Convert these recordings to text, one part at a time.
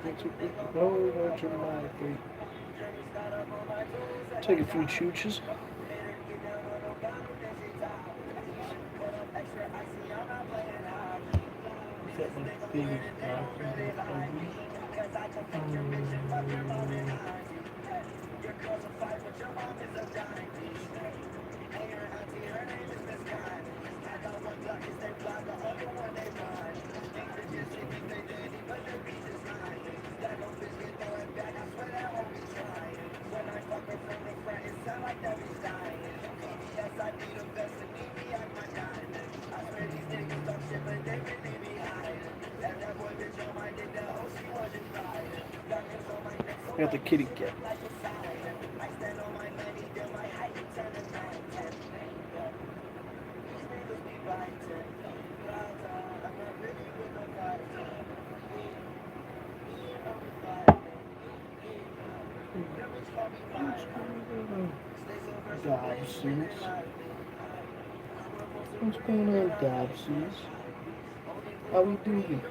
Oh, dramatically. Take a few chooches. That one big I got the kitty cat. Dobsons. What's going on, Dobsons? How we doing?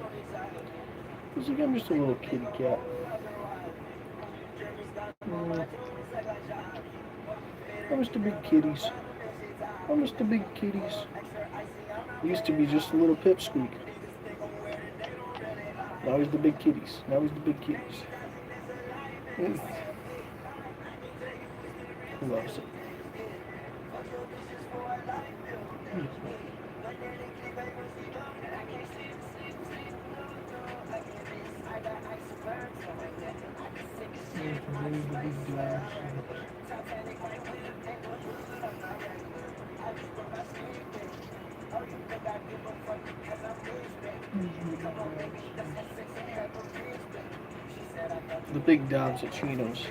Looks like I'm just a little kitty cat. I'm just the big kitties. I'm just the big kitties. Used to be just a little pipsqueak. Now he's the big kitties. Now he's the big kitties. He loves it. The big Dobs at Chino's.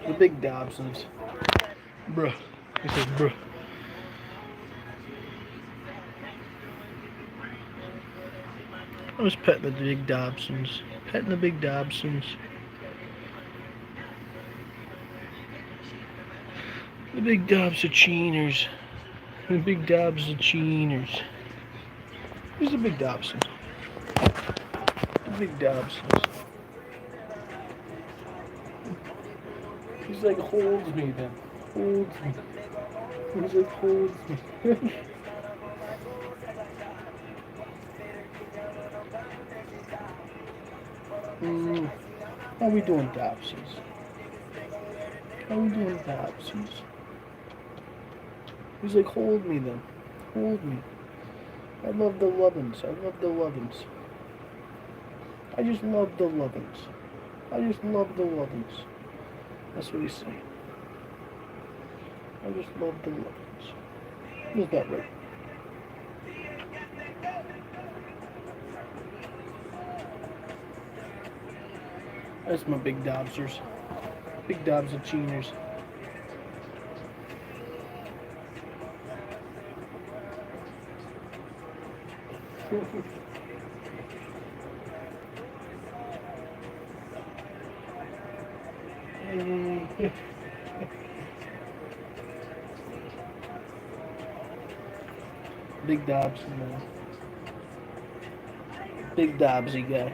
The big Dobsons. Bruh. He says bruh. I was petting the big Dobsons. Petting the big Dobsons. The big Dobs are cheeners. The big Dobs are cheeners. Who's the big Dobsons? The big Dobsons. He's like, holds me then. Holds me. He's like, holds me. How we doing, Dobsons? How we doing, Dobsons? He's like, hold me then. Hold me. I love the lovin's. I love the lovin's. I just love the lovin's. I just love the lovin's. That's what he's saying. I just love the lovin's. Is that right? That's my big Dobsers. Big Dobs and Cheeners. Big Dobsy man. Big Dobsy guy.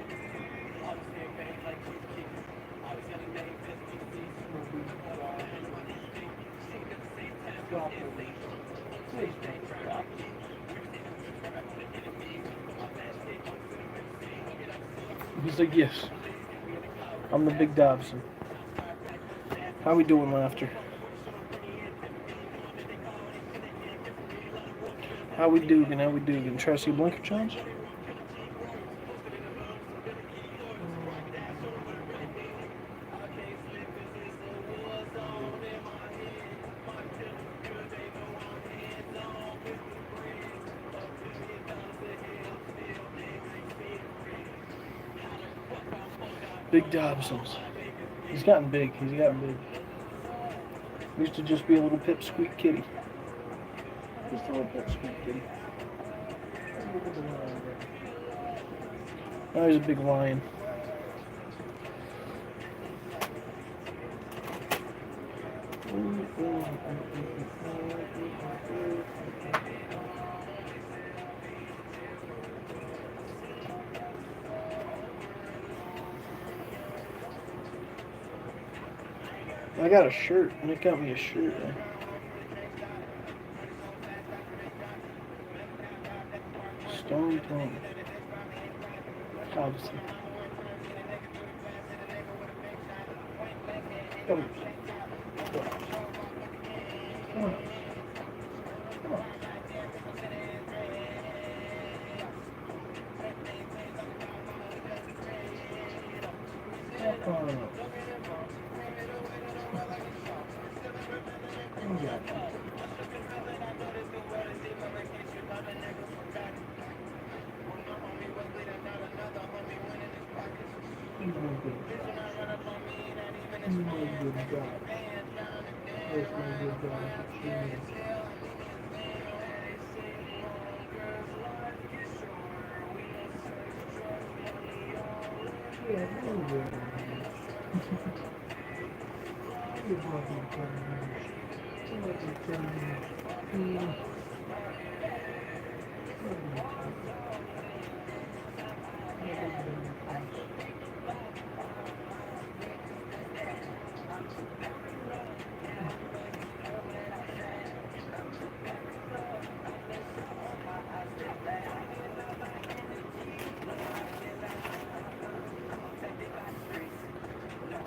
He's like, yes, I'm the big Dobson. How we doing, Laughter? How we doing? How we doing? Try to see a blinker challenge? Big Dobsons. He's gotten big. He's gotten big. Used to just be a little pipsqueak kitty. Just a little pipsqueak kitty. Now he's a big lion. I got a shirt. Nick got me a shirt. Stone Tone. Obviously. Come on. Come on. Come on. Come on.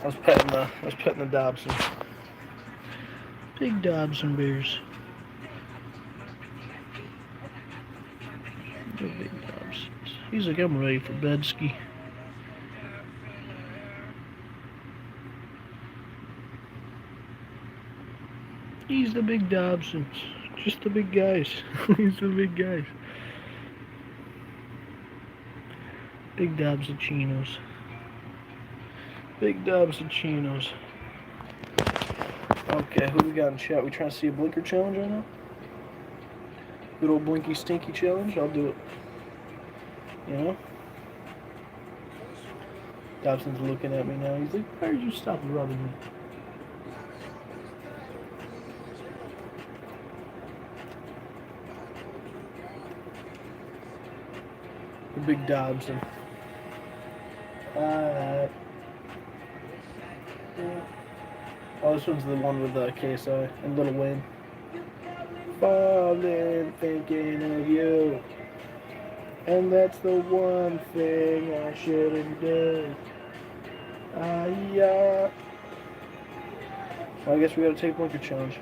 I was petting the Dobson. Big Dobson bears. The big Dobsons. He's like, I'm ready for bed ski. He's the big Dobsons. Just the big guys. He's the big guys. Big Dobsoncinos. Big Dobsoncinos. Okay, who we got in chat? We trying to see a blinker challenge right now? Good old blinky stinky challenge? I'll do it. You know? Dobson's looking at me now. He's like, why did you stop rubbing me? The big Dobson. Alright. Oh, this one's the one with KSI and Lil Wayne. Falling, thinking of you. And that's the one thing I shouldn't do. Yeah. Well, I guess we gotta take blinker challenge.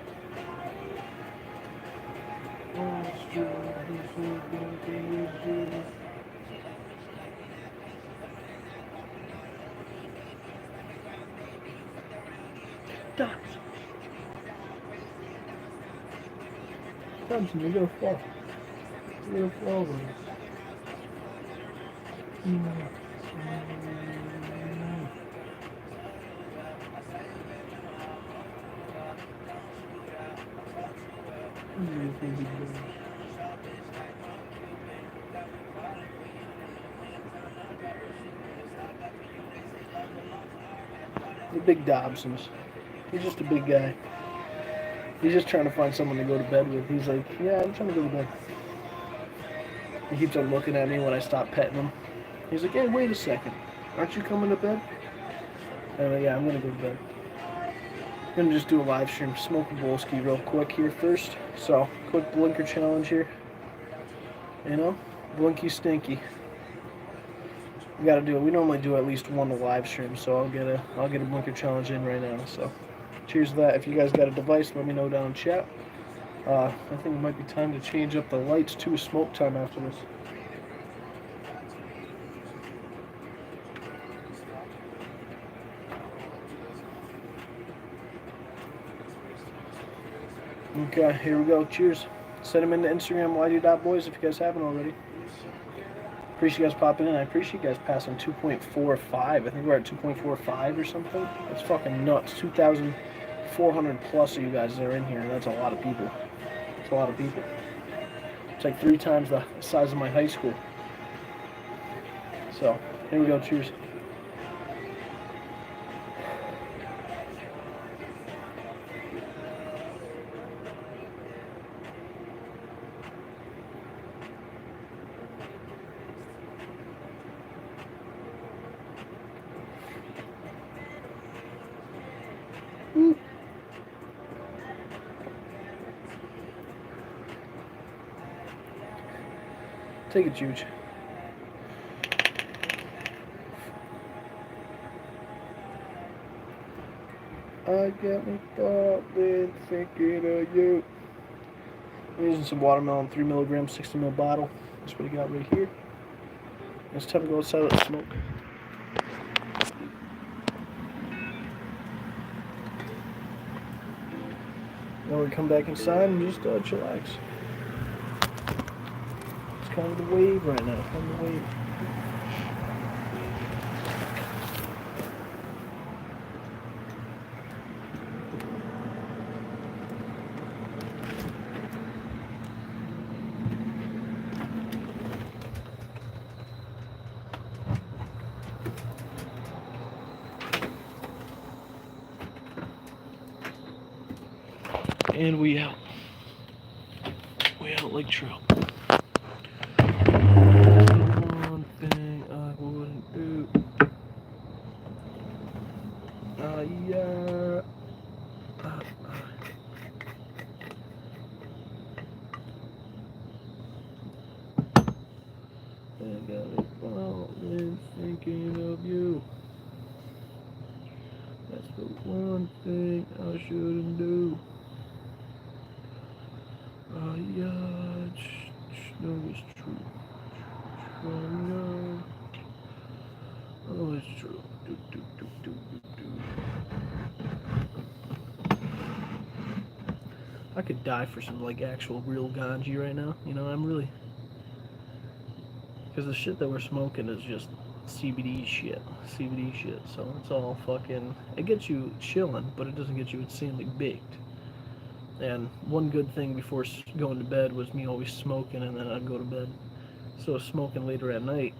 Dobson, you're gonna fall. You're gonna fall with us. The big Dobsons. He's just a big guy. He's just trying to find someone to go to bed with. He's like, yeah, I'm trying to go to bed. He keeps on looking at me when I stop petting him. He's like, hey, wait a second. Aren't you coming to bed? And I'm like, yeah, I'm going to go to bed. I'm going to just do a live stream. Smoke a bowl ski real quick here first. So, quick blinker challenge here. You know? Blinky stinky. We got to do it. We normally do at least one live stream. So I'll get a blinker challenge in right now. So, cheers to that. If you guys got a device, let me know down in chat. I think it might be time to change up the lights to smoke time after this. Okay, here we go. Cheers. Send them into Instagram, YD.BOYS if you guys haven't already. Appreciate you guys popping in. I appreciate you guys passing 2.45. I think we're at 2.45 or something. It's fucking nuts. 2,400 plus of you guys that are in here. That's a lot of people. It's a lot of people. It's like 3 times the size of my high school. So, here we go. Cheers. Take it, Juge. I got me thoughtless thinking of you. I'm using some watermelon, 3 milligram, 60 ml bottle. That's what I got right here. It's time to go outside and smoke. Then we come back inside and just chillax. It's kind of the wave right now. Kind of the wave. And we out. We out like Trump. One thing I wouldn't do. Yeah. I got it all in thinking of you. That's the one thing I shouldn't do. Yeah, no, it's true. No. Oh, it's true. I could die for some, like, actual real ganji right now. You know, I'm really... Because the shit that we're smoking is just CBD shit. CBD shit. So it's all fucking... It gets you chilling, but it doesn't get you insanely baked. And one good thing before going to bed was me always smoking, and then I'd go to bed. So smoking later at night,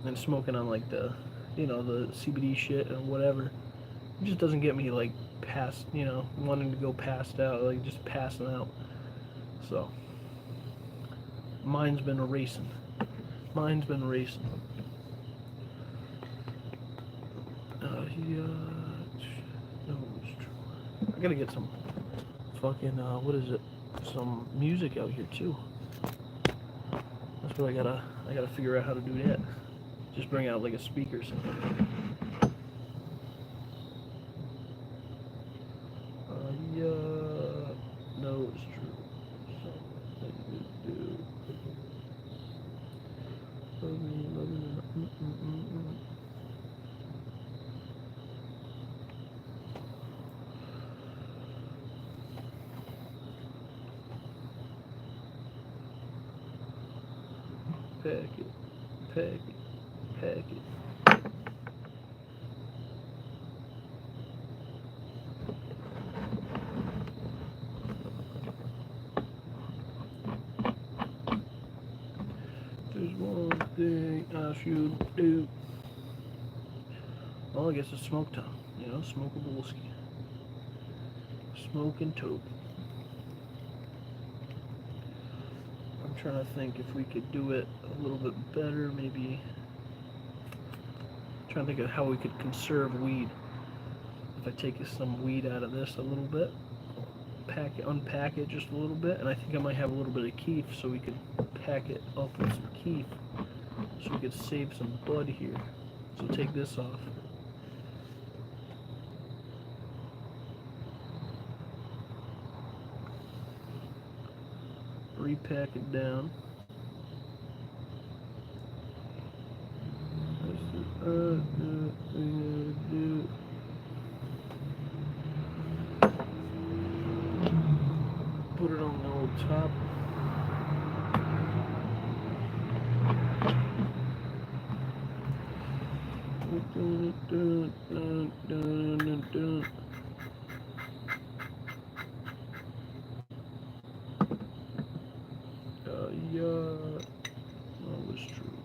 and smoking on like the, you know, the CBD shit and whatever, it just doesn't get me like past, you know, wanting to go passed out, like just passing out. So, mine's been racing. Mine's been racing. Yeah, no, it's true. I gotta get some fucking, what is it? Some music out here too. That's what I gotta figure out how to do that. Just bring out like a speaker or something. Yeah, no, it's true. Something to do. Pack it. There's one thing I should do. Well, I guess it's smoke time. You know, smoke a whiskey. Smoking toke. I'm trying to think if we could do it a little bit better, maybe. I'm trying to think of how we could conserve weed. If I take some weed out of this a little bit, unpack it just a little bit, and I think I might have a little bit of keef, so we could pack it up with some keef, so we could save some bud here. So take this off. Repack it down. Put it on the old top. Yeah, that was true.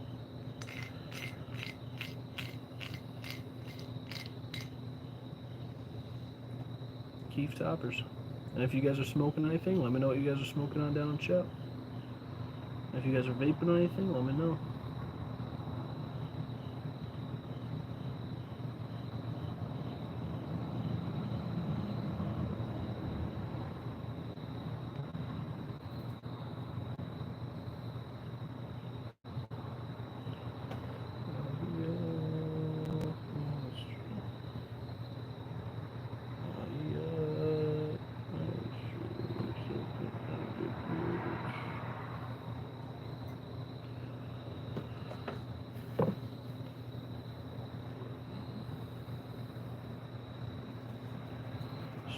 Keef Toppers. And if you guys are smoking anything, let me know what you guys are smoking on down in chat. If you guys are vaping or anything, let me know.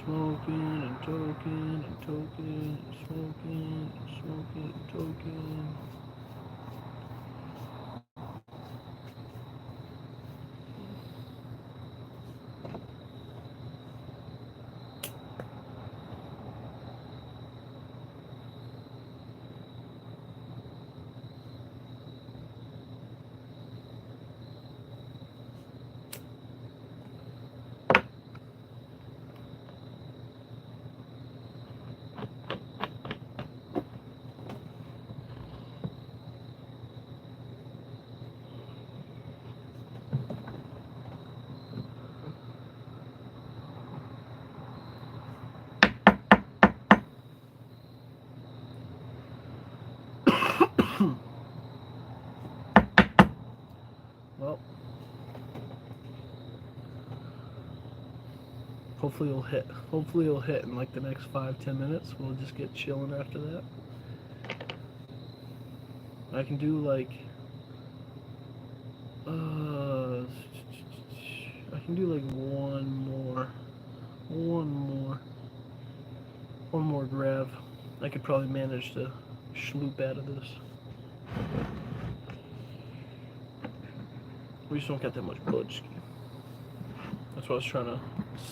Smoking and toking and toking, smoking, smoking and toking. Well, hopefully it'll hit. Hopefully it'll hit in like the next 5-10 minutes. We'll just get chilling after that. I can do like I can do like one more grab. I could probably manage to schloop out of this. We just don't got that much budge. That's what I was trying to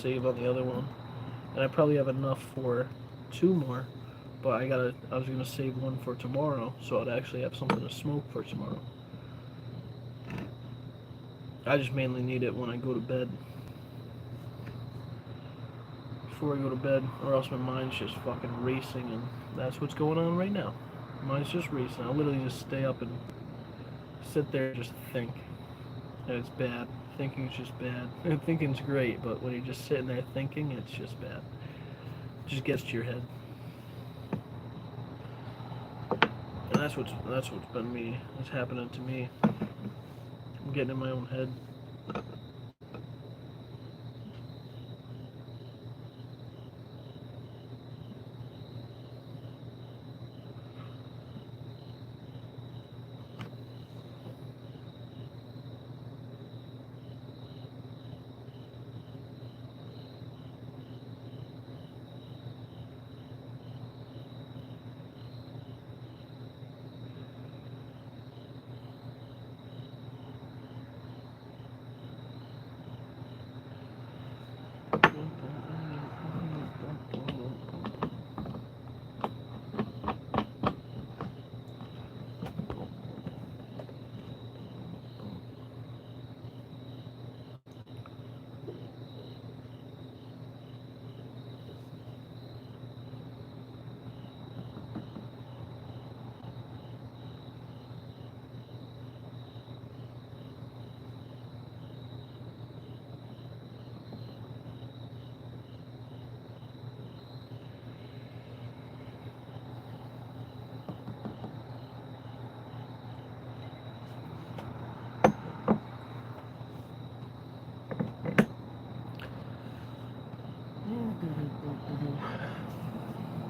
save on the other one. And I probably have enough for 2 more, but I was gonna save one for tomorrow, so I'd actually have something to smoke for tomorrow. I just mainly need it when I go to bed. Before I go to bed, or else my mind's just fucking racing, and that's what's going on right now. Mine's just racing. I literally just stay up and sit there and just think. And it's bad. Thinking's just bad. And thinking's great, but when you're just sitting there thinking, it's just bad. It just gets to your head. And that's what's been me. What's happening to me. I'm getting in my own head.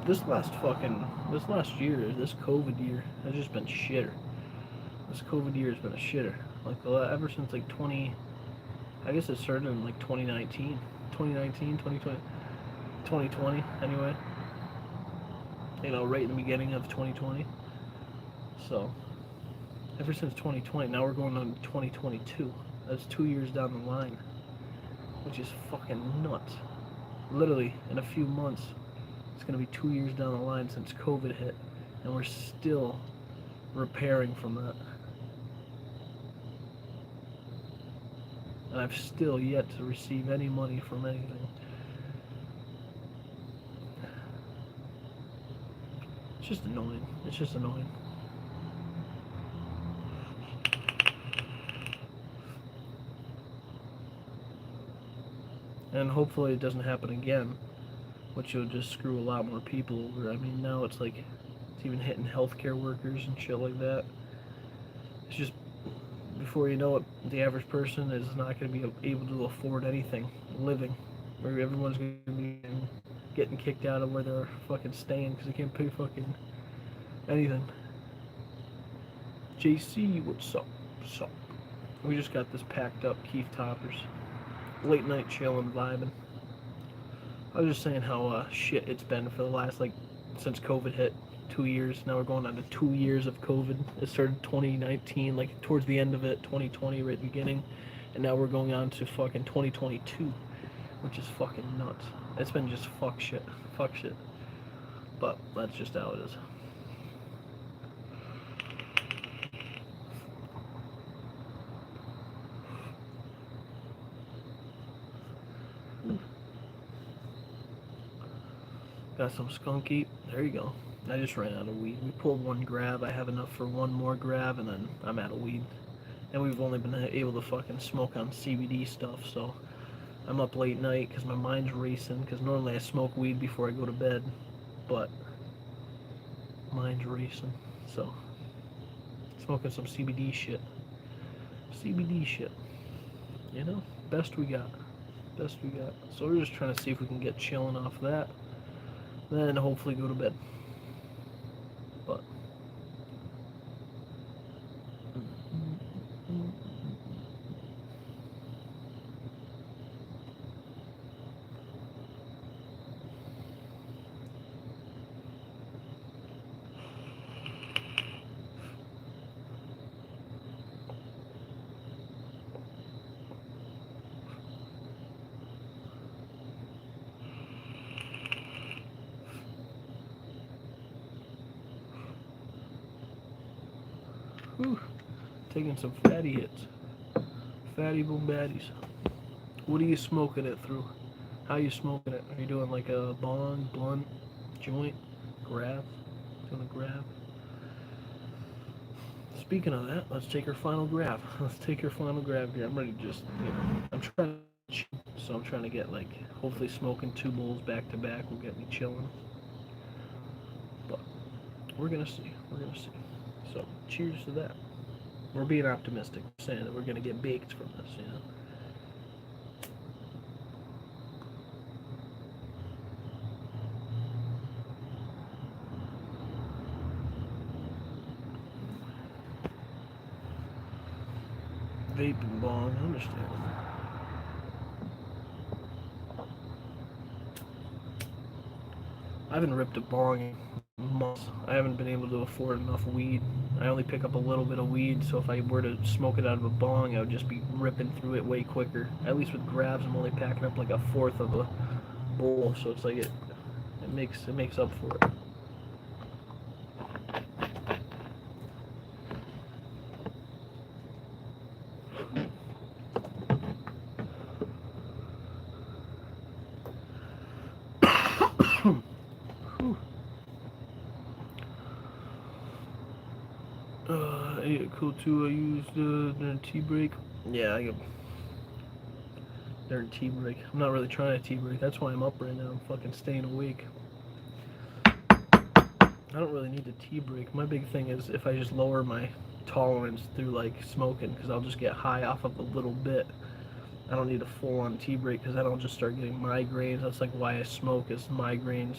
This last year, this COVID year, has just been shitter. This COVID year has been a shitter. Like, ever since like I guess it started in like 2019, 2020, anyway. You know, right in the beginning of 2020. So, ever since 2020, now we're going on 2022. That's 2 years down the line, which is fucking nuts. Literally, in a few months, it's gonna be 2 years down the line since COVID hit, and we're still repairing from that. And I've still yet to receive any money from anything. It's just annoying. It's just annoying. And hopefully it doesn't happen again, which will just screw a lot more people over. I mean, now it's like, it's even hitting healthcare workers and shit like that. It's just, before you know it, the average person is not going to be able to afford anything, living. Or everyone's going to be getting kicked out of where they're fucking staying because they can't pay fucking anything. JC, what's up? What's up? We just got this packed up Keith Toppers. Late night chilling, vibing. I was just saying how shit it's been for the last, like, since COVID hit. 2 years. Now we're going on to 2 years of COVID. It started 2019, like towards the end of it, 2020 right at the beginning, and now we're going on to fucking 2022, which is fucking nuts. It's been just fuck shit. But that's just how it is. Got some skunky. There you go. I just ran out of weed. We pulled one grab. I have enough for one more grab, and then I'm out of weed. And we've only been able to fucking smoke on CBD stuff, so I'm up late night because my mind's racing, because normally I smoke weed before I go to bed, but mind's racing, so smoking some CBD shit. You know? Best we got. So we're just trying to see if we can get chilling off that, then hopefully go to bed. But whew, taking some fatty hits. Fatty boom baddies. What are you smoking it through? How are you smoking it? Are you doing like a bong, blunt, joint, grab? Doing a grab? Speaking of that, let's take our final grab. Here. I'm ready to just, I'm trying to chill, so I'm trying to get, like, hopefully smoking 2 bowls back to back will get me chilling. But we're gonna see. So cheers to that. We're being optimistic, saying that we're gonna get baked from this, Vape and bong, I understand. I haven't ripped a bong in months. I haven't been able to afford enough weed. I only pick up a little bit of weed, so if I were to smoke it out of a bong, I would just be ripping through it way quicker. At least with grabs, I'm only packing up like a fourth of a bowl, so it's like it makes up for it. Cool too. I used during tea break. Yeah, during tea break. I'm not really trying to tea break. That's why I'm up right now. I'm fucking staying awake. I don't really need a tea break. My big thing is if I just lower my tolerance through like smoking, because I'll just get high off of a little bit. I don't need a full-on tea break because then I'll just start getting migraines. That's like why I smoke, is migraines.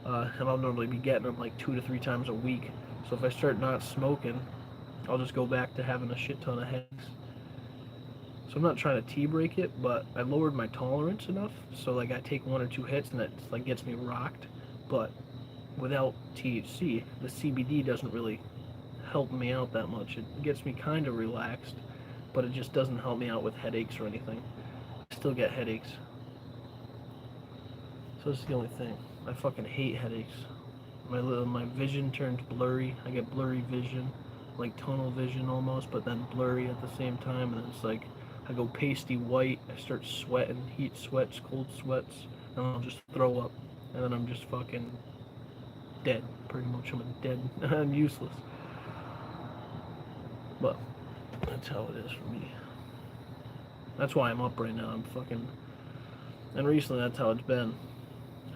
And I'll normally be getting them like 2 to 3 times a week. So if I start not smoking, I'll just go back to having a shit ton of headaches. So I'm not trying to tea break it, but I lowered my tolerance enough, so like I take 1 or 2 hits and that like gets me rocked. But without THC, the CBD doesn't really help me out that much. It gets me kind of relaxed, but it just doesn't help me out with headaches or anything. I still get headaches. So that's the only thing. I fucking hate headaches. My vision turns blurry. I get blurry vision, like tunnel vision almost, but then blurry at the same time. And then it's like I go pasty white. I start sweating, heat sweats, cold sweats, and I'll just throw up, and then I'm just fucking dead. Pretty much, I'm dead. I'm useless. But that's how it is for me. That's why I'm up right now. I'm fucking. And recently, that's how it's been.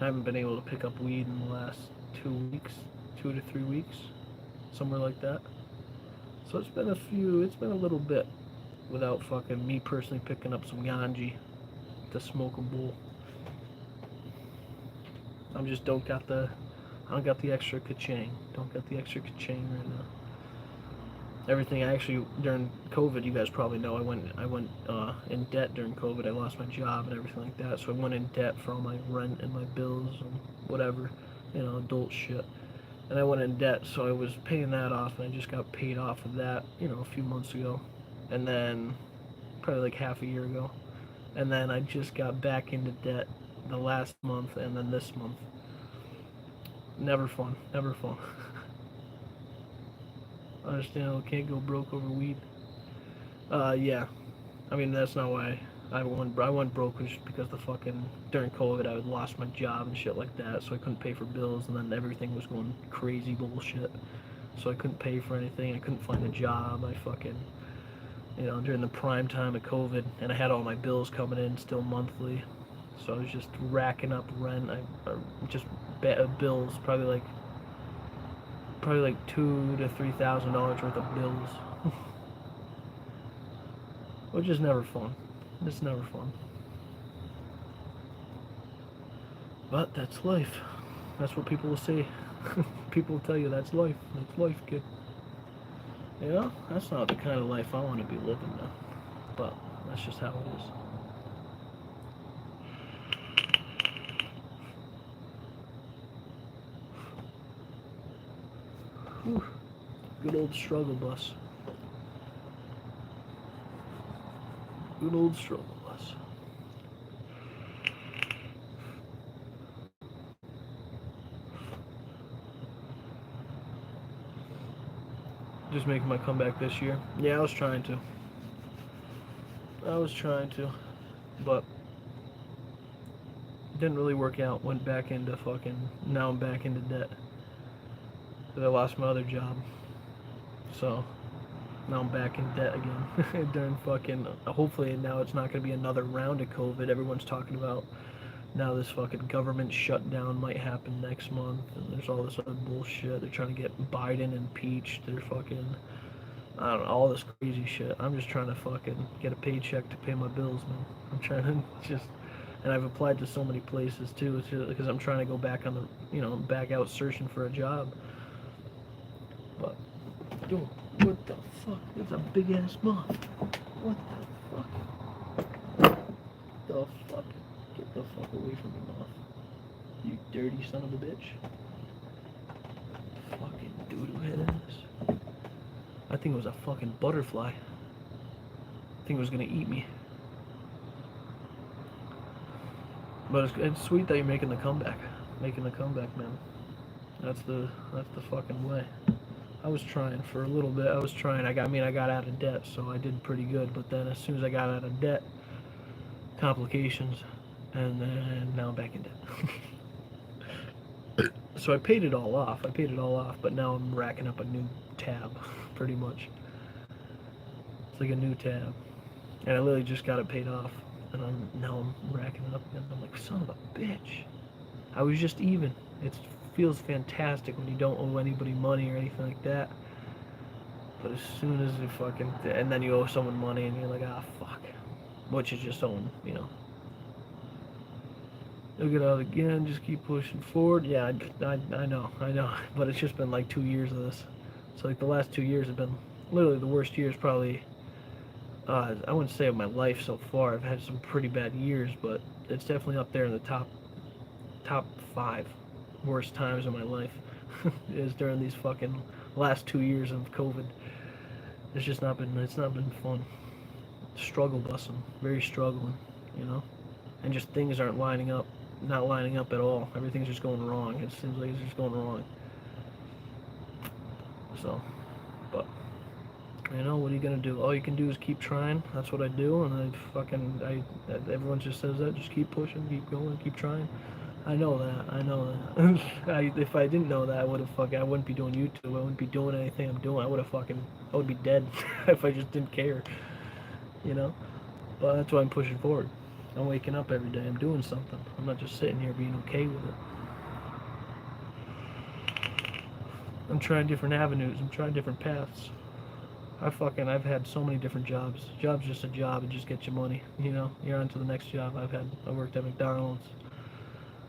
I haven't been able to pick up weed in the last 2 weeks, 2 to 3 weeks, somewhere like that. So it's been a little bit without fucking me personally picking up some ganji to smoke a bowl. I don't got the extra ka-ching. Don't got the extra ka-ching right now. Everything during COVID, you guys probably know, I went in debt during COVID. I lost my job and everything like that, so I went in debt for all my rent and my bills and whatever, adult shit. And I went in debt, so I was paying that off, and I just got paid off of that, a few months ago, and then probably like half a year ago, and then I just got back into debt the last month, and then this month. Never fun. Understandable, can't go broke over weed. Yeah. I mean, that's not why I went broke, just because during COVID I had lost my job and shit like that, so I couldn't pay for bills, and then everything was going crazy bullshit. So I couldn't pay for anything, I couldn't find a job, during the prime time of COVID, and I had all my bills coming in still monthly, so I was just racking up rent, bills, probably like $2,000 to $3,000 worth of bills, which is never fun. It's never fun. But that's life. That's what people will say. People will tell you that's life. That's life, kid. That's not the kind of life I want to be living now. But that's just how it is. Whew. Good old struggle bus. Good old struggle bus. Just making my comeback this year. Yeah, I was trying to. But didn't really work out. Went back into now I'm back into debt. Because I lost my other job. So now I'm back in debt again. During hopefully now it's not going to be another round of COVID. Everyone's talking about now this government shutdown might happen next month, and there's all this other bullshit. They're trying to get Biden impeached. They're I don't know, all this crazy shit. I'm just trying to get a paycheck to pay my bills, man. I'm trying to and I've applied to so many places too, because I'm trying to go back on the, back out searching for a job. But, dude, what the fuck? It's a big ass moth. What the fuck? The fuck? Get the fuck away from me, moth. You dirty son of a bitch. Fucking doo-doo head ass. I think it was a fucking butterfly. I think it was gonna eat me. But it's sweet that you're making the comeback. Man. That's the fucking way. I was trying for a little bit. I got out of debt, so I did pretty good. But then as soon as I got out of debt, complications, and then now I'm back in debt. So I paid it all off. But now I'm racking up a new tab, pretty much. It's like a new tab, and I literally just got it paid off, and now I'm racking it up again. I'm like, son of a bitch. I was just even. It feels fantastic when you don't owe anybody money or anything like that. But as soon as you and then you owe someone money and you're like, fuck. Which is just owing, Look it out again, just keep pushing forward. Yeah, I know. But it's just been like 2 years of this. So the last 2 years have been literally the worst years probably, I wouldn't say of my life so far. I've had some pretty bad years, but it's definitely up there in the top 5 worst times of my life is during these last 2 years of COVID. It's not been fun. struggle busing, very struggling, you know, and just things aren't lining up, not lining up at all. Everything's just going wrong. It seems like it's just going wrong. So, but you know, what are you gonna do? All you can do is keep trying. That's what I do, and everyone just says that. Just keep pushing, keep going, keep trying. I know that. I know that. If I didn't know that, I wouldn't be doing YouTube. I wouldn't be doing anything I'm doing. I would be dead if I just didn't care. You know. But that's why I'm pushing forward. I'm waking up every day. I'm doing something. I'm not just sitting here being okay with it. I'm trying different avenues. I'm trying different paths. I've had so many different jobs. Job's just a job. It just gets you money. You know, you're on to the next job. I worked at McDonald's.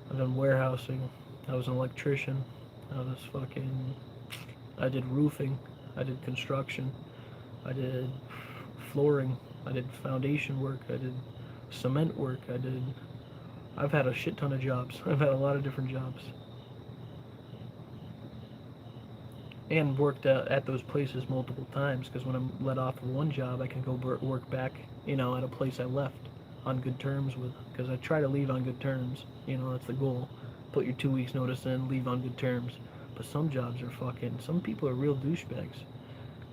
I've done warehousing. I was an electrician. I was fucking. I did roofing. I did construction. I did flooring. I did foundation work. I did cement work. I've had a shit ton of jobs. I've had a lot of different jobs. And worked at those places multiple times, because when I'm let off of one job, I can go work back, you know, at a place I left on good terms with, because I try to leave on good terms. You know, that's the goal. Put your 2 weeks notice in, leave on good terms. But some jobs are some people are real douchebags.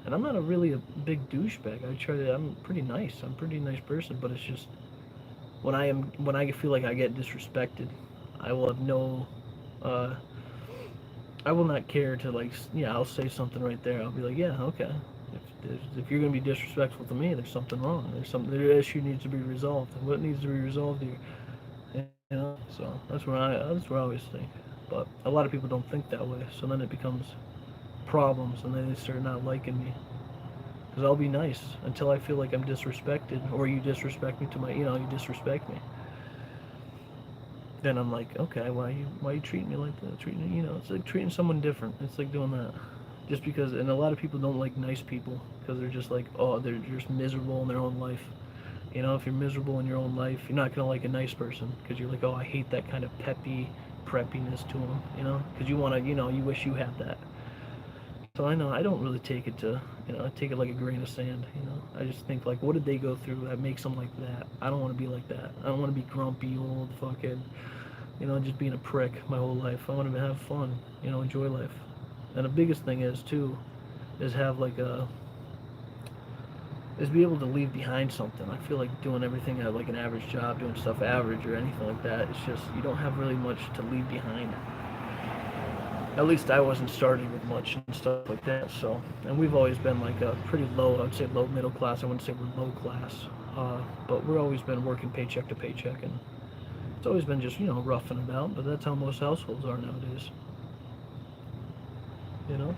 And I'm not really a big douchebag. I'm pretty nice. I'm a pretty nice person, but it's just, when I feel like I get disrespected, I will have no, uh, I will not care to, like, yeah, I'll say something right there. I'll be like, yeah, okay. If you're gonna be disrespectful to me, there's something wrong. The issue needs to be resolved. And what needs to be resolved here? You know, so that's what I always think. But a lot of people don't think that way. So then it becomes problems, and then they start not liking me. Because I'll be nice until I feel like I'm disrespected, or you disrespect me you disrespect me. Then I'm like, okay, why you treating me like that? Treating, it's like treating someone different. It's like doing that. Just because, and a lot of people don't like nice people, because they're just like, oh, they're just miserable in their own life. You know, if you're miserable in your own life, you're not gonna like a nice person, because you're like, oh, I hate that kind of preppiness to them. You know, because you wish you had that. So I know I don't really take it I take it like a grain of sand. I just think, like, what did they go through that makes them like that? I don't want to be like that. I don't want to be grumpy, old, fucking, just being a prick my whole life. I want to have fun, enjoy life. And the biggest thing is too, is have like is be able to leave behind something. I feel like doing everything at like an average job, doing stuff average or anything like that, it's just, you don't have really much to leave behind. At least I wasn't starting with much and stuff like that. So, and we've always been like a pretty low, I'd say low middle class. I wouldn't say we're low class, but we've always been working paycheck to paycheck, and it's always been just, rough and about. But that's how most households are nowadays. You know,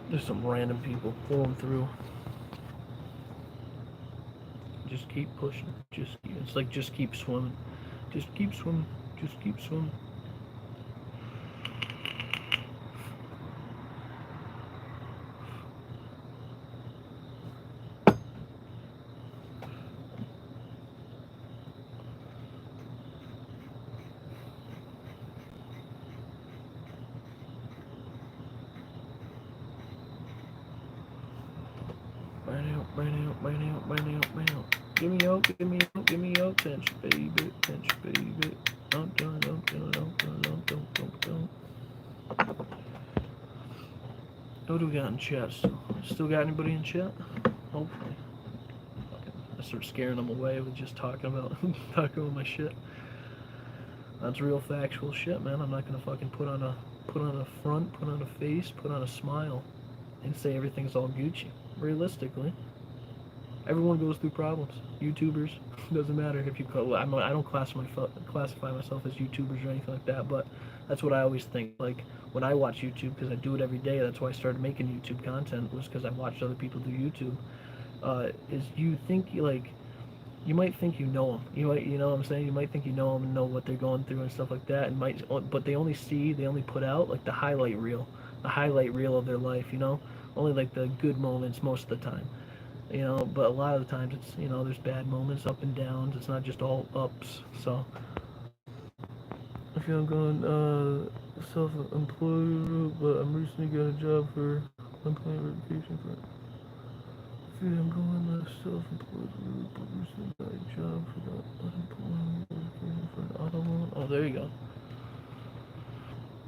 there's some random people pulling through. Just keep pushing. It's like, just keep swimming. Just keep swimming. Just keep swimming. Give me your attention, baby, attention, baby. What do we got in chat still? Still got anybody in chat? Hopefully. I start scaring them away with just talking about my shit. That's real factual shit, man. I'm not gonna fucking put on a front, put on a face, put on a smile, and say everything's all Gucci. Realistically, everyone goes through problems. YouTubers, doesn't matter if you call. I don't classify myself as YouTubers or anything like that, but that's what I always think. Like, when I watch YouTube, because I do it every day. That's why I started making YouTube content, was because I watched other people do YouTube. Is you think you might think you know them. You know what I'm saying? You might think you know them and know what they're going through and stuff like that, but they only put out like the highlight reel of their life. Only like the good moments most of the time. But a lot of the times it's, there's bad moments, up and downs. It's not just all ups. So if you're going self-employed, but I'm recently got a job for employment verification for it. I'm going to self-employed got a job for the unemployment for an auto loan. Oh, there you go.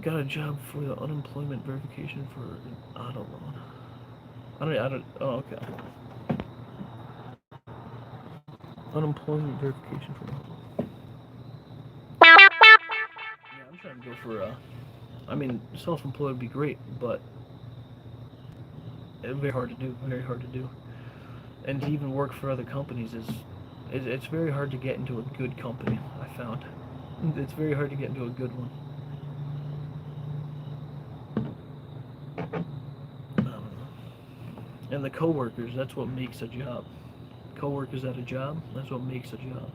Got a job for the unemployment verification for an auto loan. I don't, oh, okay. Unemployment verification for an auto loan. Yeah, I'm trying to go for, I mean, self-employed would be great, but it's very hard to do, very hard to do. And to even work for other companies it's very hard to get into a good company, I found. It's very hard to get into a good one. And the coworkers, that's what makes a job. Coworkers at a job, that's what makes a job.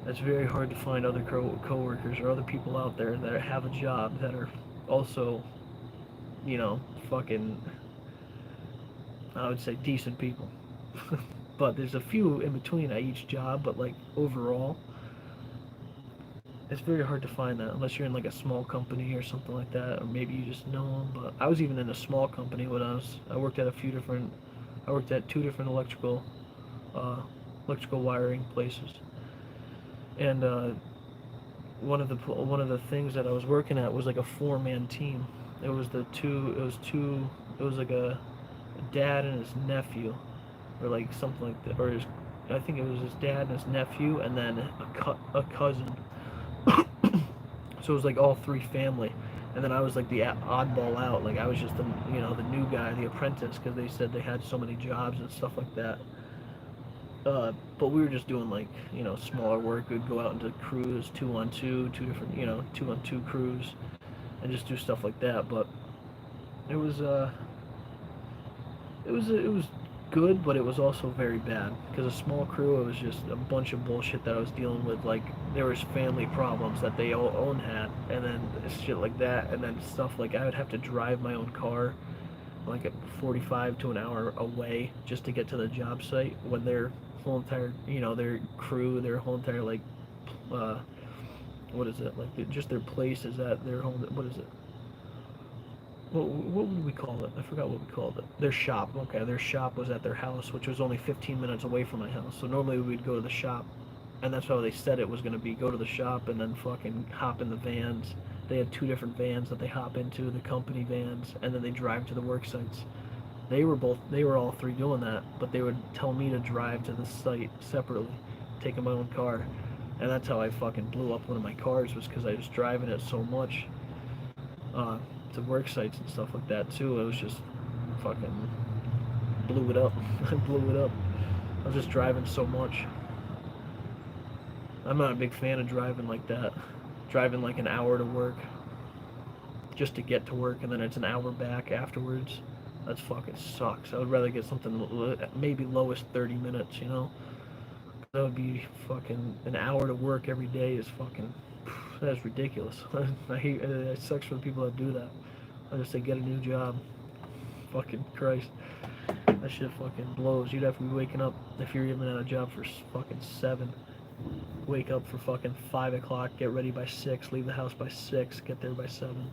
It's very hard to find other coworkers or other people out there that have a job that are also, fucking, I would say decent people. But there's a few in between at each job, but like overall, it's very hard to find that unless you're in like a small company or something like that, or maybe you just know them. But I was even in a small company when I worked at I worked at two different uh, electrical wiring places, and one of the things that I was working at was like a four-man team. It was the two. It was two. It was like a dad and his nephew, or like something like that, or I think it was his dad and his nephew, and then a cousin. So it was like all three family, and then I was like the oddball out. Like I was just the new guy, the apprentice, because they said they had so many jobs and stuff like that. But we were just doing like smaller work. We'd go out into crews, two on two, two different 2-on-2 crews, and just do stuff like that. But it was it was good, but it was also very bad because a small crew. It was just a bunch of bullshit that I was dealing with. Like there was family problems that they all own had, and then shit like that, and then stuff like I would have to drive my own car like at 45 to an hour away just to get to the job site when their whole entire their crew, their whole entire like uh what is it, like just their place is at their home. What is it, what would we call it? I forgot what we called it. Their shop. Okay, their shop was at their house, which was only 15 minutes away from my house. So normally we'd go to the shop, and that's how they said it was going to be. Go to the shop and then fucking hop in the vans. They had two different vans that they hop into, the company vans, and then they drive to the work sites. They were all three doing that, but they would tell me to drive to the site separately, taking my own car. And that's how I fucking blew up one of my cars, was because I was driving it so much. To work sites and stuff like that too. It was just fucking blew it up. I blew it up. I was just driving so much. I'm not a big fan of driving like that. Driving like an hour to work just to get to work, and then it's an hour back afterwards. That's fucking sucks. I would rather get something maybe lowest 30 minutes, That would be fucking an hour to work every day is fucking, that's ridiculous. I hate it. Sucks for the people that do that. I just say get a new job. Fucking Christ. That shit fucking blows. You'd have to be waking up if you're even at a job for fucking 7. Wake up for fucking 5 o'clock, get ready by 6, leave the house by 6, get there by 7.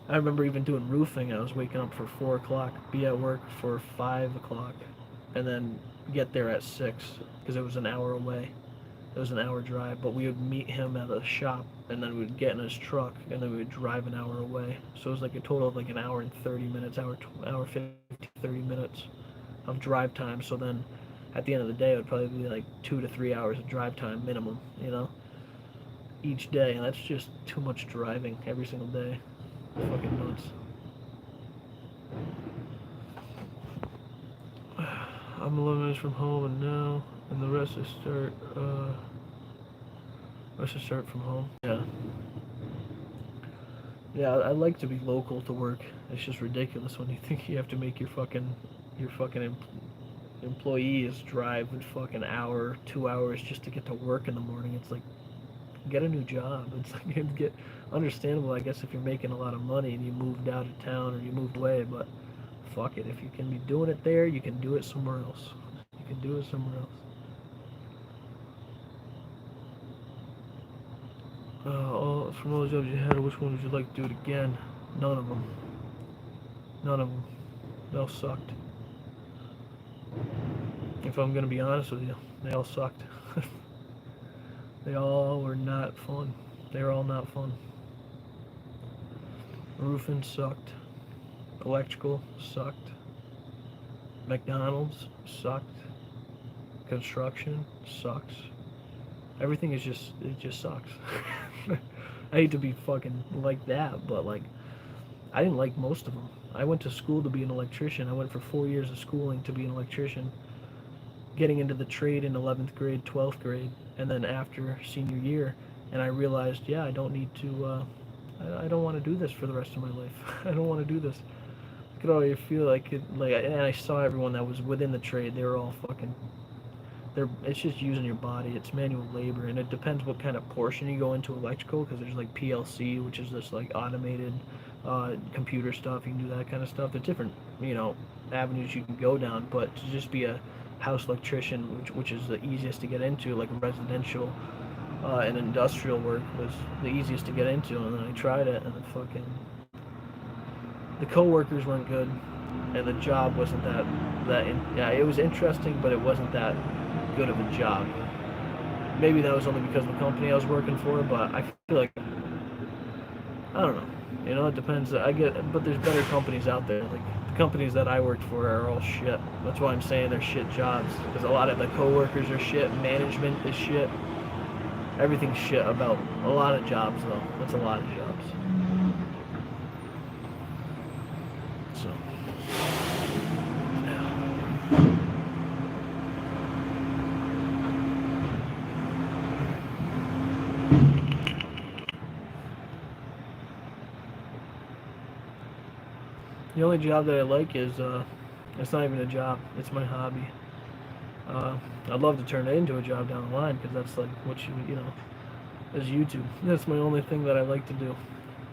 I remember even doing roofing. I was waking up for 4 o'clock, be at work for 5 o'clock, and then get there at 6 because it was an hour away. It was an hour drive, but we would meet him at a shop, and then we'd get in his truck, and then we would drive an hour away. So it was like a total of like an hour and 30 minutes, hour 50, 30 minutes of drive time. So then at the end of the day, it would probably be like 2 to 3 hours of drive time minimum, each day. And that's just too much driving every single day. Fucking nuts. I'm 11 minutes from home, and the rest I start from home. Yeah. Yeah, I like to be local to work. It's just ridiculous when you think you have to make your fucking employees drive a fucking hour, 2 hours just to get to work in the morning. It's like, get a new job. It's like, get understandable, I guess, if you're making a lot of money and you moved out of town or you moved away, but fuck it. If you can be doing it there, you can do it somewhere else. You can do it somewhere else. From all the jobs you had, which one would you like to do it again? None of them. None of them. They all sucked. If I'm gonna be honest with you, they all sucked. They all were not fun. They were all not fun. Roofing sucked. Electrical sucked. McDonald's sucked. Construction sucks. Everything is just, it just sucks. I hate to be fucking like that, but like, I didn't like most of them. I went to school to be an electrician. I went for 4 years of schooling to be an electrician, getting into the trade in 11th grade, 12th grade, and then after senior year, and I realized, yeah, I don't need to, I don't want to do this for the rest of my life. I don't want to do this. I could already feel like it, like, and I saw everyone that was within the trade, they were all fucking, it's just using your body, it's manual labor, and it depends what kind of portion you go into electrical, because there's like PLC, which is this like automated computer stuff, you can do that kind of stuff. There's different, avenues you can go down, but to just be a house electrician, which is the easiest to get into, like residential and industrial work was the easiest to get into, and then I tried it, and the co-workers weren't good, and the job wasn't yeah, it was interesting, but it wasn't that good of a job. Maybe that was only because of the company I was working for, but I feel like, I don't know, it depends. But there's better companies out there. Like, the companies that I worked for are all shit. That's why I'm saying they're shit jobs, because a lot of the co-workers are shit, management is shit, everything's shit about a lot of jobs, though. That's a lot of jobs. So, yeah. The only job that I like is, it's not even a job, it's my hobby. I'd love to turn it into a job down the line, because that's like what is YouTube. That's my only thing that I like to do.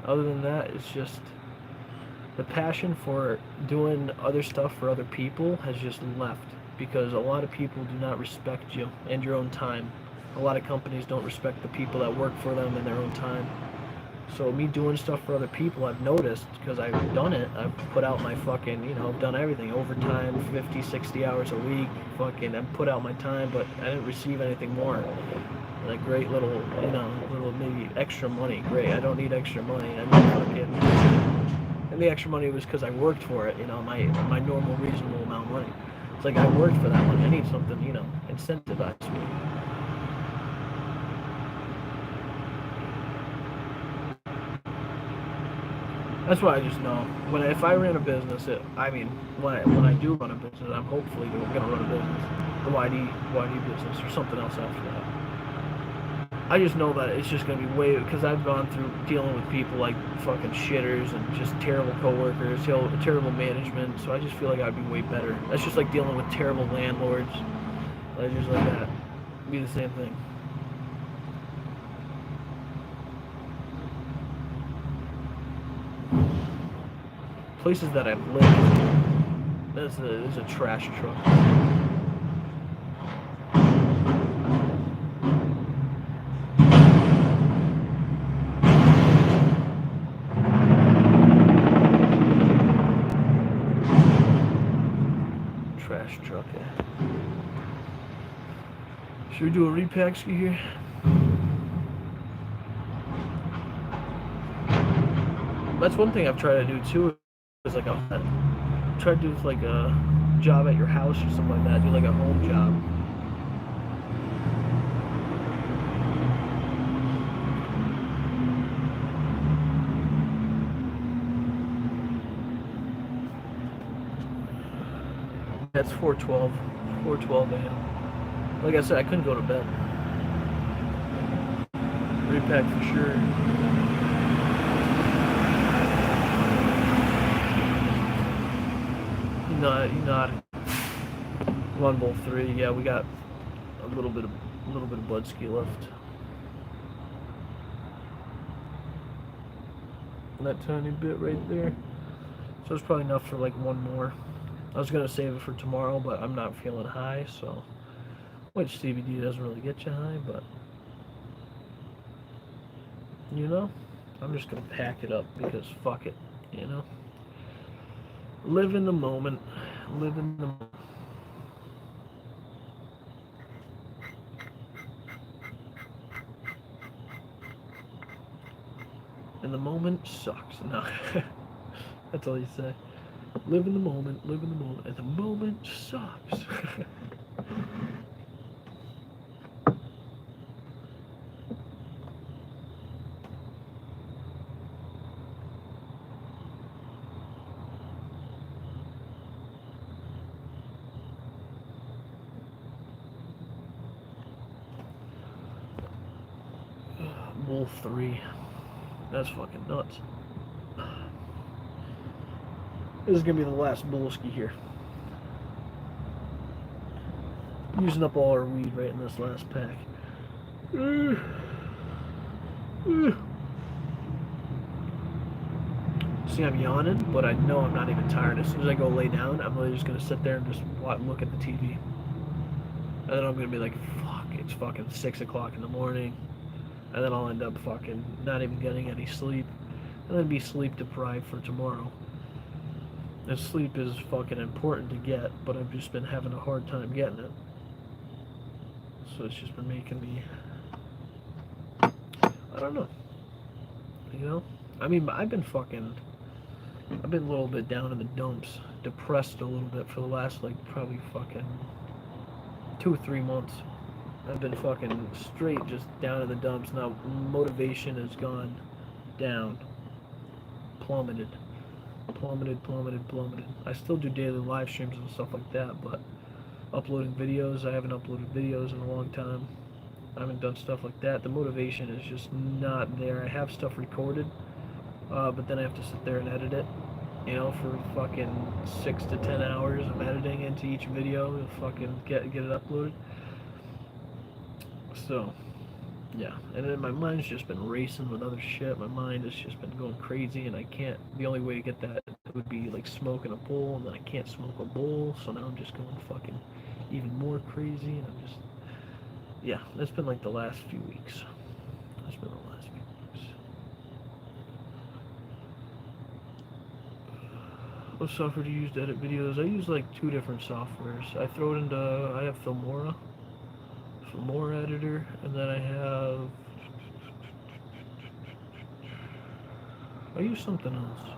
Other than that, it's just the passion for doing other stuff for other people has just left, because a lot of people do not respect you and your own time. A lot of companies don't respect the people that work for them and their own time. So me doing stuff for other people, I've noticed, because I've done it. I've put out my fucking, I've done everything. Overtime, 50, 60 hours a week. Fucking, I've put out my time, but I didn't receive anything more. Like, great little, little maybe extra money. Great, I don't need extra money. I mean, fucking, and the extra money was because I worked for it, my normal, reasonable amount of money. It's like, I worked for that money. I need something, incentivize me. That's what I just know. If I ran a business, when I do run a business, I'm hopefully going to run a business, the YD business, or something else after that. I just know that it's just going to be because I've gone through dealing with people like fucking shitters and just terrible coworkers, terrible management. So I just feel like I'd be way better. That's just like dealing with terrible landlords. Just like that. It'd be the same thing. Places that I've lived, there's a trash truck. Trash truck, yeah. Should we do a repack ski here? That's one thing I've tried to do too. Is like try to do like a job at your house or something like that. Do like a home job. That's 4:12 a.m. Like I said, I couldn't go to bed. Repack for sure. Not Run Bowl 3. Yeah, we got a little bit of bud ski left. That tiny bit right there. So it's probably enough for like one more. I was gonna save it for tomorrow, but I'm not feeling high, so which CBD doesn't really get you high, but I'm just gonna pack it up because fuck it, Live in the moment. Live in the moment. And the moment sucks. No. That's all you say. Live in the moment, live in the moment, and the moment sucks. Wolf 3. That's fucking nuts. This is gonna be the last Bolski here. Using up all our weed right in this last pack. See, I'm yawning, but I know I'm not even tired. As soon as I go lay down, I'm really just gonna sit there and just look at the TV. And then I'm gonna be like, fuck, it's fucking 6 o'clock in the morning. And then I'll end up fucking not even getting any sleep. And then be sleep deprived for tomorrow. And sleep is fucking important to get, but I've just been having a hard time getting it. So it's just been making me, I don't know. You know? I mean, I've been a little bit down in the dumps, depressed a little bit for the last, like, probably fucking 2 or 3 months. I've been fucking straight just down in the dumps. Now, motivation has gone down. Plummeted. I still do daily live streams and stuff like that, but uploading videos, I haven't uploaded videos in a long time. I haven't done stuff like that. The motivation is just not there. I have stuff recorded, but then I have to sit there and edit it, you know, for fucking 6 to 10 hours of editing into each video to fucking get it uploaded. So, yeah, and then my mind's just been racing with other shit. My mind has just been going crazy, and I can't, the only way to get that would be like smoking a bowl, and then I can't smoke a bowl, so now I'm just going fucking even more crazy, and I'm just, yeah, that's been like the last few weeks. That's been the last few weeks. What software do you use to edit videos? I use like 2 different softwares. I throw it into, I have Filmora editor, and then I use something else.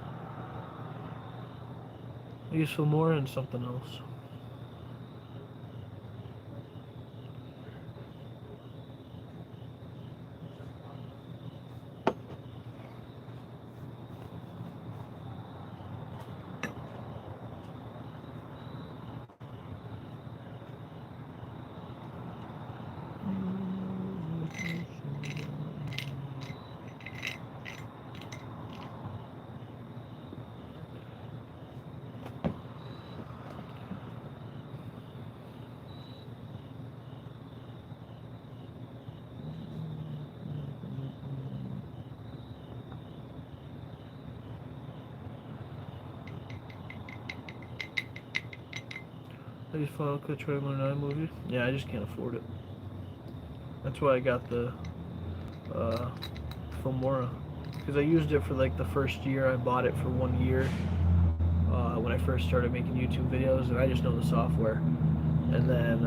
I use Filmora and something else. I use Final Cut Trailer 9 movie. Yeah, I just can't afford it. That's why I got the Filmora, because I used it for like the first year. I bought it for 1 year when I first started making YouTube videos, and I just know the software. And then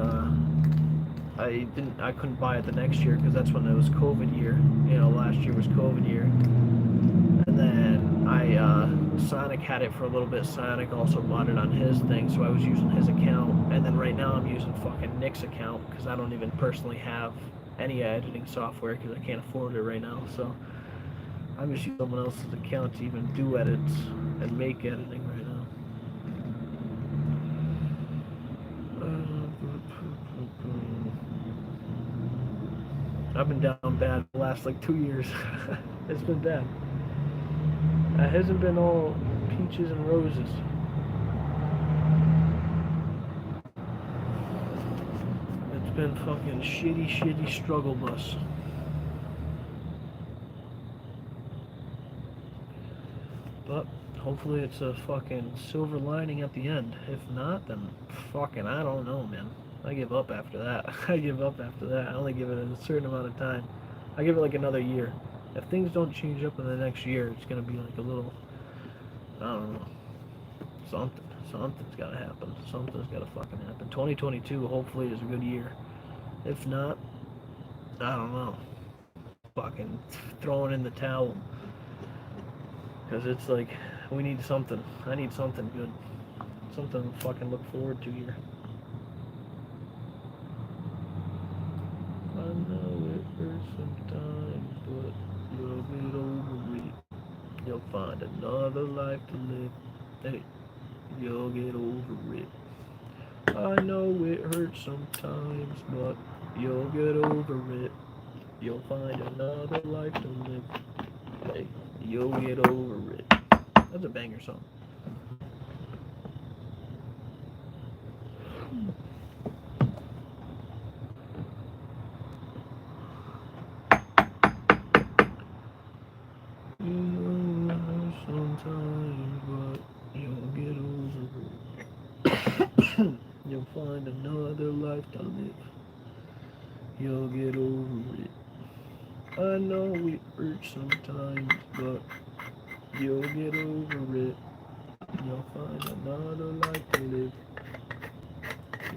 I couldn't buy it the next year because that's when it was COVID year. You know, last year was COVID year. And then Sonic had it for a little bit. Sonic also bought it on his thing, so I was using his account. And then right now I'm using fucking Nick's account because I don't even personally have any editing software because I can't afford it right now. So I'm just using someone else's account to even do edits and make editing right now. I've been down bad the last like 2 years. It's been bad. It hasn't been all peaches and roses. It's been fucking shitty struggle bus. But hopefully it's a fucking silver lining at the end. If not, then fucking I don't know, man. I give up after that. I only give it a certain amount of time. I give it like another year. If things don't change up in the next year, it's gonna be like a little, I don't know. Something's gotta happen. Something's gotta fucking happen. 2022 hopefully is a good year. If not, I don't know. Fucking throwing in the towel. Because it's like, we need something. I need something good. Something to fucking look forward to here. I know it hurts sometimes, but you'll get over it. You'll find another life to live. Hey, you'll get over it. I know it hurts sometimes, but you'll get over it. You'll find another life to live. Hey, you'll get over it. That's a banger song. You know it hurts sometimes, but you'll get over it. You'll find another life to live. You'll get over it. I know it hurts sometimes, but you'll get over it. You'll find another life to live.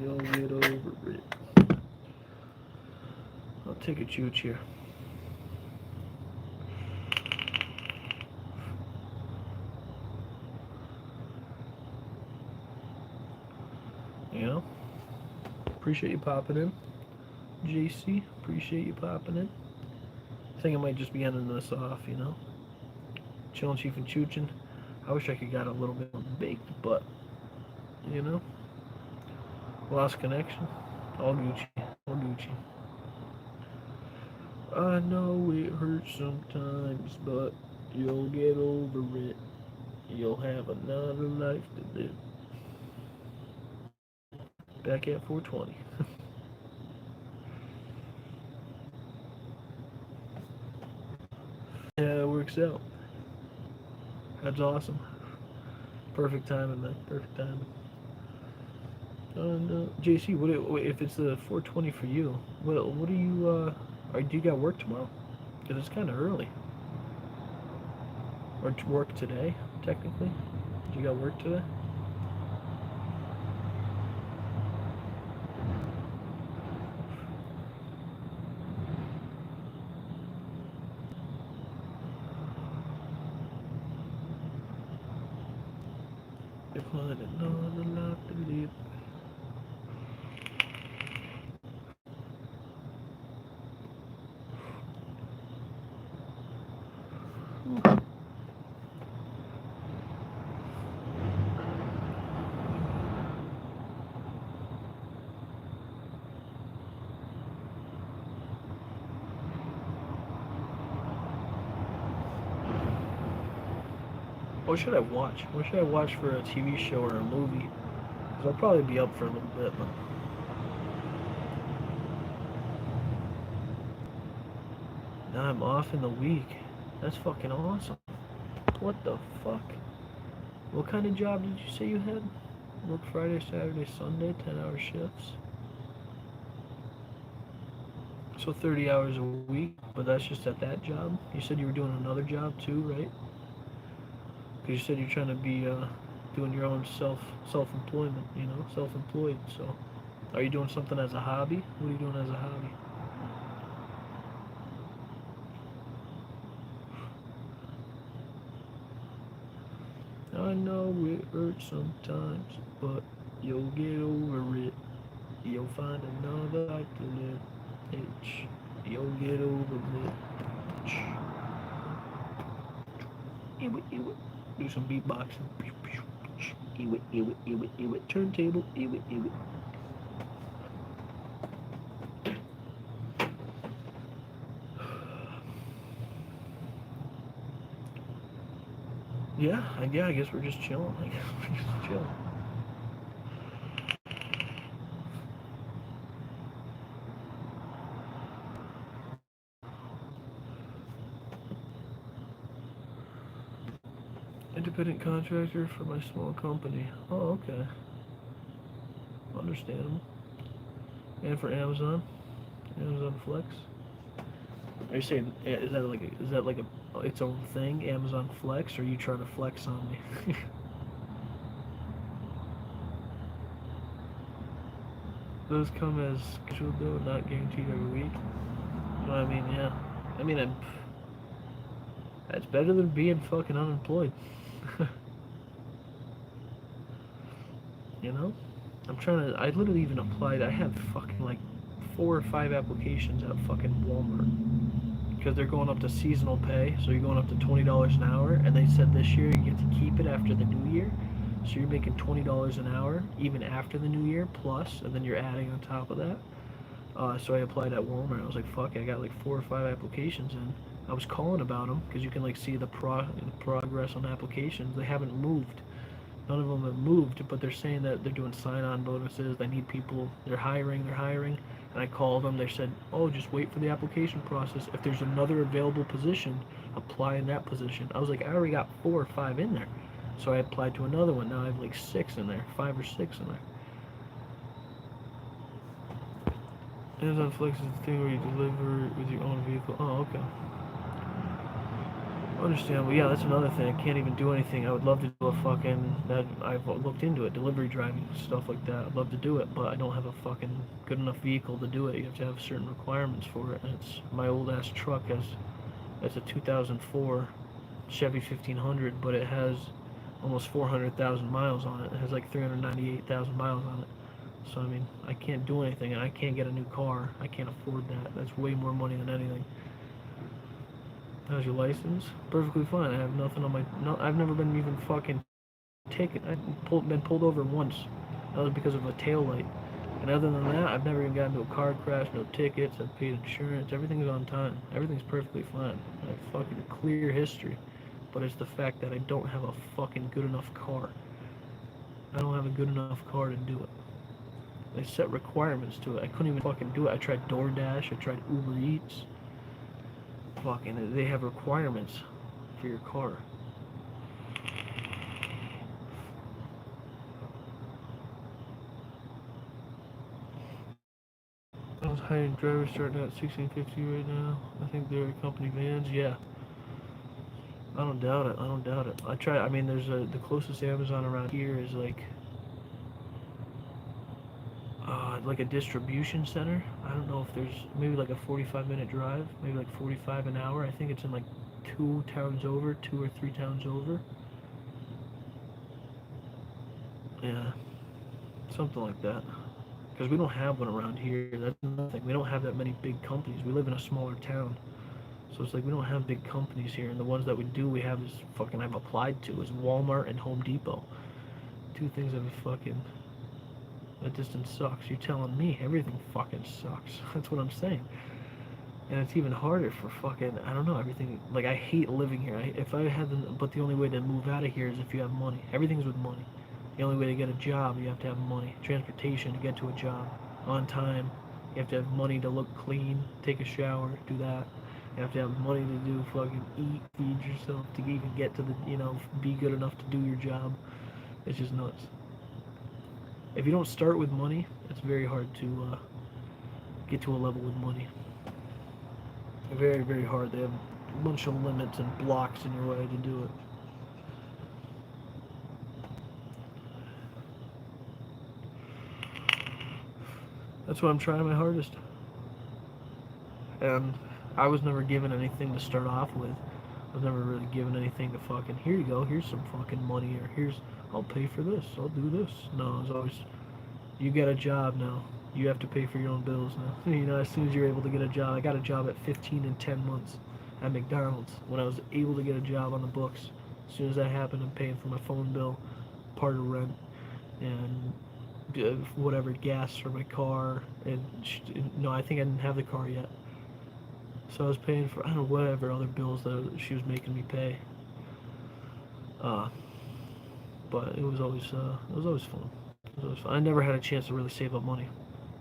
You'll get over it. I'll take a chooch here. You know? Appreciate you popping in. JC, appreciate you popping in. I think I might just be ending this off, you know? Chillin', Chief, and Choochin'. I wish I could got a little bit more baked, but, you know? Lost connection. All Gucci. All Gucci. I know it hurts sometimes, but you'll get over it. You'll have another life to live. Back at 420. Yeah, it works out. That's awesome. Perfect timing, man. Perfect timing. And JC, if it's the 420 for you? What do you do you got work tomorrow? Because it's kind of early. Or work today, technically. Do you got work today? If I had another life to live. What should I watch? What should I watch for a TV show or a movie? Because I'll probably be up for a little bit, but... Now I'm off in the week. That's fucking awesome. What the fuck? What kind of job did you say you had? Work Friday, Saturday, Sunday, 10-hour shifts. So 30 hours a week, but that's just at that job? You said you were doing another job too, right? Because you said you're trying to be doing your own self-employment, you know, self-employed. So, are you doing something as a hobby? What are you doing as a hobby? I know it hurts sometimes, but you'll get over it. You'll find another life to live. You'll get over it. Do some beatboxing. Turntable. Yeah, I guess we're just chilling. I guess we're just chilling. Independent contractor for my small company. Oh, okay. Understandable. And for Amazon Flex. Are you saying is that like its own thing, Amazon Flex, or are you trying to flex on me? Those come as scheduled though, not guaranteed every week. Well, I mean, yeah. I mean, that's better than being fucking unemployed. You know? I'm trying to. I literally even applied. I have fucking like 4 or 5 applications at fucking Walmart because they're going up to seasonal pay. So you're going up to $20 an hour, and they said this year you get to keep it after the new year. So you're making $20 an hour even after the new year plus, and then you're adding on top of that. So I applied at Walmart. I was like, fuck, I got like 4 or 5 applications in. I was calling about them because you can like see the progress on applications. They haven't moved. None of them have moved, but they're saying that they're doing sign-on bonuses. They need people. They're hiring. They're hiring. And I called them. They said, "Oh, just wait for the application process. If there's another available position, apply in that position." I was like, I already got 4 or 5 in there, so I applied to another one. Now I have like 6 in there, 5 or 6 in there. Amazon Flex is the thing where you deliver with your own vehicle. Oh, okay. Understandable. Yeah, that's another thing. I can't even do anything. I would love to do a fucking that. I've looked into it, delivery driving stuff like that. I'd love to do it, but I don't have a fucking good enough vehicle to do it. You have to have certain requirements for it. And it's my old ass truck has it's a 2004 Chevy 1500, but it has almost 400,000 miles on it. It has like 398,000 miles on it. So I mean, I can't do anything, and I can't get a new car. I can't afford that. That's way more money than anything. How's your license? Perfectly fine. I have nothing on my. No, I've never been even fucking taken. I've been pulled over once. That was because of a tail light. And other than that, I've never even gotten into a car crash. No tickets. I've paid insurance. Everything's on time. Everything's perfectly fine. I have fucking clear history. But it's the fact that I don't have a fucking good enough car. I don't have a good enough car to do it. They set requirements to it. I couldn't even fucking do it. I tried DoorDash. I tried Uber Eats. Fucking, they have requirements for your car. I was hiring drivers starting at $16.50 right now. I think they're company vans. Yeah, I don't doubt it. I don't doubt it. I try. I mean, there's the closest Amazon around here is like a distribution center. I don't know if there's maybe like a 45-minute drive, maybe like 45 an hour. I think it's in like 2 towns over, 2 or 3 towns over. Yeah, something like that. Because we don't have one around here. That's nothing. We don't have that many big companies. We live in a smaller town. So it's like we don't have big companies here. And the ones that we do, we have is fucking I've applied to is Walmart and Home Depot. 2 things that fucking that distance sucks. You're telling me everything fucking sucks. That's what I'm saying. And it's even harder for fucking I don't know everything. Like I hate living here. If I had but the only way to move out of here is if you have money. Everything's with money. The only way to get a job, you have to have money. Transportation to get to a job on time. You have to have money to look clean, take a shower, do that. You have to have money to do fucking eat, feed yourself, to even get to the, be good enough to do your job. It's just nuts. If you don't start with money, it's very hard to get to a level with money. Very, very hard. They have a bunch of limits and blocks in your way to do it. That's why I'm trying my hardest. And I was never given anything to start off with. I was never really given anything to fucking, here you go, here's some fucking money, or here's, I'll pay for this, I'll do this. No, it's always, you get a job now. You have to pay for your own bills now. As soon as you're able to get a job, I got a job at 15 and 10 months at McDonald's when I was able to get a job on the books. As soon as that happened, I'm paying for my phone bill, part of rent, and whatever gas for my car. And no, I think I didn't have the car yet. So I was paying for, I don't know, whatever other bills that she was making me pay. But it was always fun. It was always fun. I never had a chance to really save up money.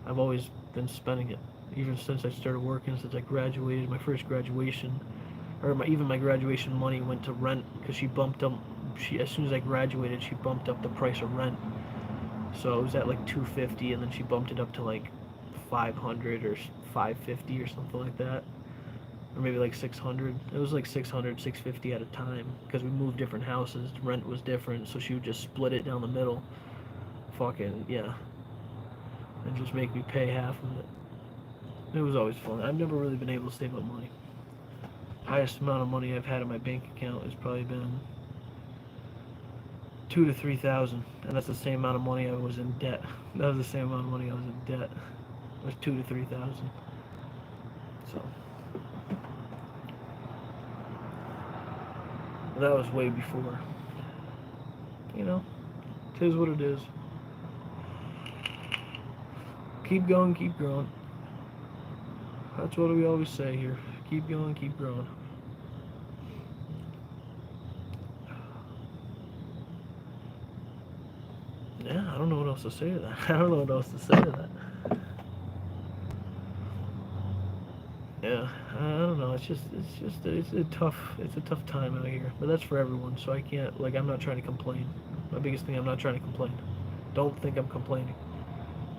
I've always been spending it. Even since I started working, since I graduated, my first graduation, or even my graduation money went to rent because she bumped up. As soon as I graduated, she bumped up the price of rent. So it was at like $250, and then she bumped it up to like $500 or $550 or something like that, or maybe like $600. It was like $600, $650 at a time because we moved different houses. Rent was different, so she would just split it down the middle. Fucking yeah. and just make me pay half of it. It was always fun. I've never really been able to save up money. Highest amount of money I've had in my bank account has probably been 2 to 3,000, and that's the same amount of money I was in debt. That was the same amount of money I was in debt. It was 2 to 3,000. So that was way before. You know, it is what it is. Keep going, keep growing. That's what we always say here. Keep going, keep growing. Yeah, I don't know what else to say to that. I don't know what else to say to that. Yeah, I don't know. It's a tough time out here. But that's for everyone. So I can't, like, I'm not trying to complain. My biggest thing, I'm not trying to complain. Don't think I'm complaining.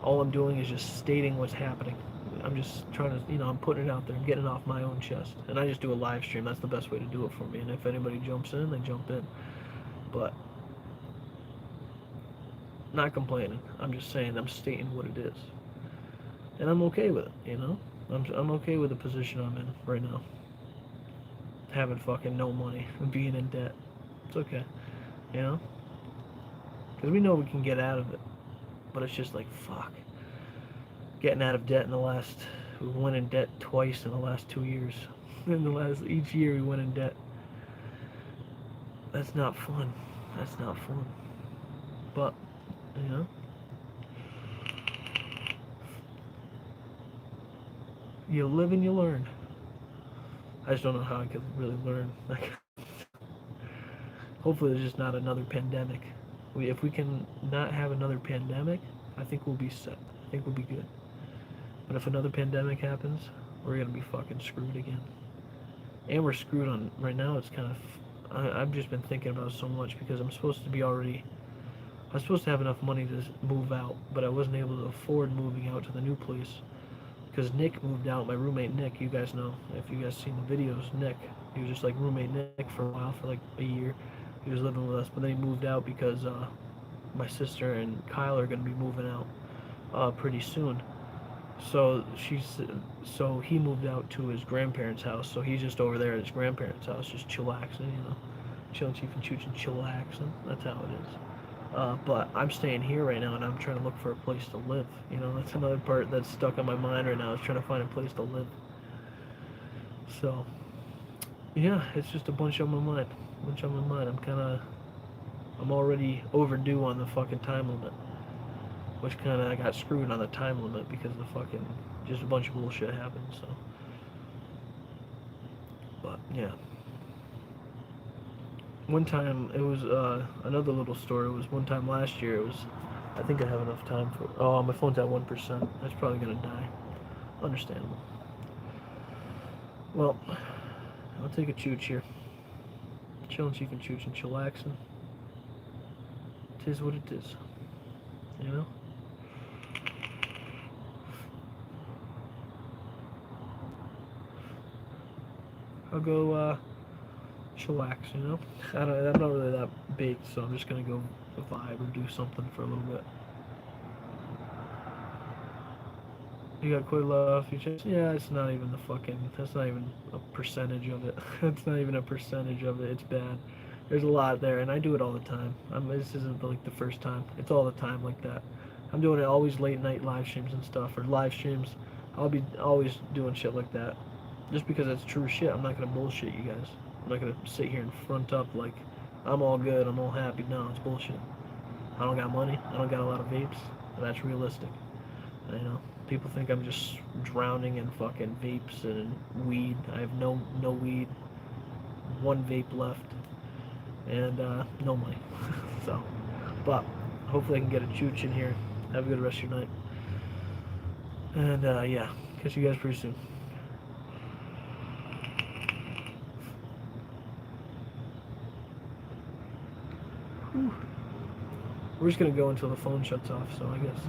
All I'm doing is just stating what's happening. I'm just trying to, I'm putting it out there. I'm getting it off my own chest. And I just do a live stream. That's the best way to do it for me. And if anybody jumps in, they jump in. But not complaining. I'm just saying, I'm stating what it is. And I'm okay with it, I'm okay with the position I'm in right now. Having fucking no money and being in debt. It's okay, Because we know we can get out of it. But it's just like, fuck. Getting out of debt we went in debt twice in the last 2 years. Each year we went in debt. That's not fun. That's not fun. But, you live and you learn. I just don't know how I could really learn. Hopefully there's just not another pandemic. If we can not have another pandemic, I think we'll be set. I think we'll be good. But if another pandemic happens, we're going to be fucking screwed again. And we're screwed on, right now it's kind of, I've just been thinking about so much because I'm supposed to have enough money to move out, but I wasn't able to afford moving out to the new place. Because Nick moved out, my roommate Nick, you guys know, if you guys seen the videos, Nick, he was just like roommate Nick for a while, for like a year. He was living with us, but then he moved out because my sister and Kyle are going to be moving out pretty soon. So he moved out to his grandparents' house, so he's just over there at his grandparents' house, just chillaxing, chilling, chiefing, chooching, chillaxing. That's how it is. But I'm staying here right now, and I'm trying to look for a place to live. That's another part that's stuck on my mind right now, is trying to find a place to live. So, yeah, it's just a bunch on my mind. I'm already overdue on the fucking time limit. Which I got screwed on the time limit because the fucking, just a bunch of bullshit happened, so. But, yeah. One time, it was, another little story was one time last year, I think I have enough time for, my phone's at 1%, that's probably gonna die. Understandable. Well, I'll take a chooch here. Chillin', chiefin', choochin', chillaxin'. 'Tis what it is. I'll go, chillax, I'm not really that baked, so I'm just gonna go vibe or do something for a little bit. You got quite a lot off your chest? Yeah, that's not even a percentage of it. That's not even a percentage of it. It's bad. There's a lot there, and I do it all the time. This isn't like the first time. It's all the time like that. I'm doing it always late night live streams and stuff, or live streams. I'll be always doing shit like that. Just because it's true shit, I'm not gonna bullshit you guys. I'm not gonna sit here and front up like I'm all good, I'm all happy. No, it's bullshit. I don't got money. I don't got a lot of vapes. That's realistic. People think I'm just drowning in fucking vapes and weed. I have no weed. One vape left. And no money. So, but hopefully I can get a chooch in here. Have a good rest of your night. And yeah, catch you guys pretty soon. Whew. We're just gonna go until the phone shuts off, so I guess.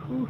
Whew.